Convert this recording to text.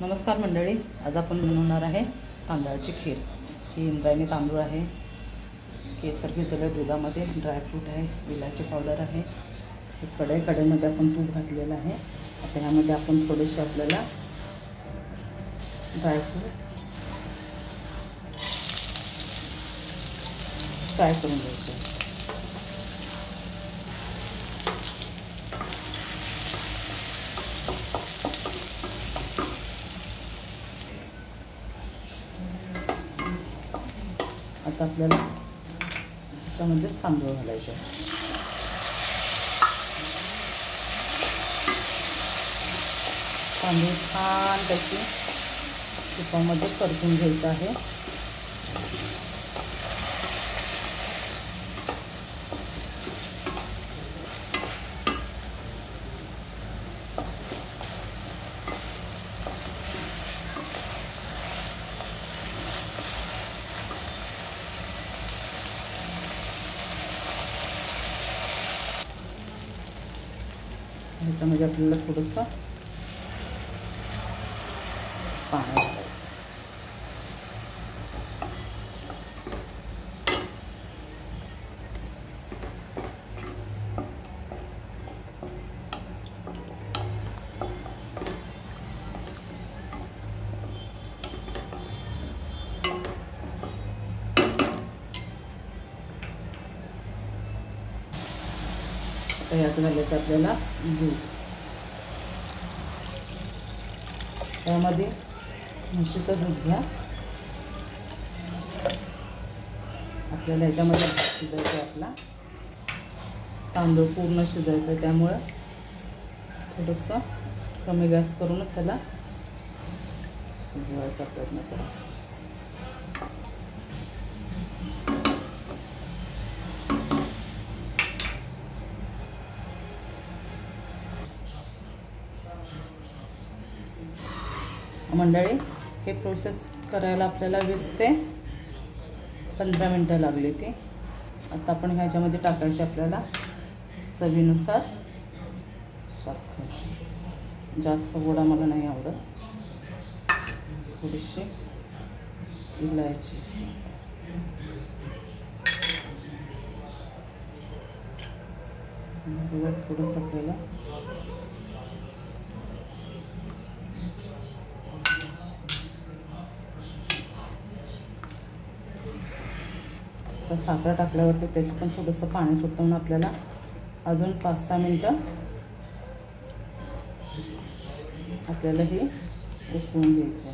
नमस्कार मंडळी, आज आपण बनवणार आहे तांदळाची खीर। ही इंद्रायणी तांदूळ आहे, केसर भिजवले दुधामध्ये, ड्रायफ्रूट आहे, विलायची पावडर आहे, कढईमध्ये आपण तूप घातलेलं आहे। आता ह्यामध्ये आपण थोडेसे आपल्याला ड्रायफ्रूट फ्राय करून घ्यायचे। आता आपल्याला ह्याच्यामध्येच तांदूळ घालायचे। तांदूळ छानपैकी तुपामध्ये परतून घ्यायचं आहे। ह्याच्यामध्ये आपल्याला थोडंसं पाणी घालायचं। यात घालायचं आपल्याला दूध। त्यामध्ये म्हशीचं दूध घ्या। आपल्याला ह्याच्यामध्ये शिजायचं आहे, आपला तांदूळ पूर्ण शिजायचं आहे, त्यामुळे थोडंसं कमी गॅस करूनच ह्याला शिजवायचा प्रयत्न करा। मंडळी, हे प्रोसेस करायला आपल्याला 20 ते 15 मिनटं लागली ती। आता आपण ह्याच्यामध्ये टाकायचे आपल्याला चवीनुसार साखर। जास्त गोड मला नाही आवडत। थोडीशी इलायची, थोडंसं आपल्याला साखर टाकल्यावरती त्याचं पण थोडंसं पाणी सुटतं, म्हणून आपल्याला अजून 5-6 मिनटं आपल्याला हे उकळून घ्यायचं।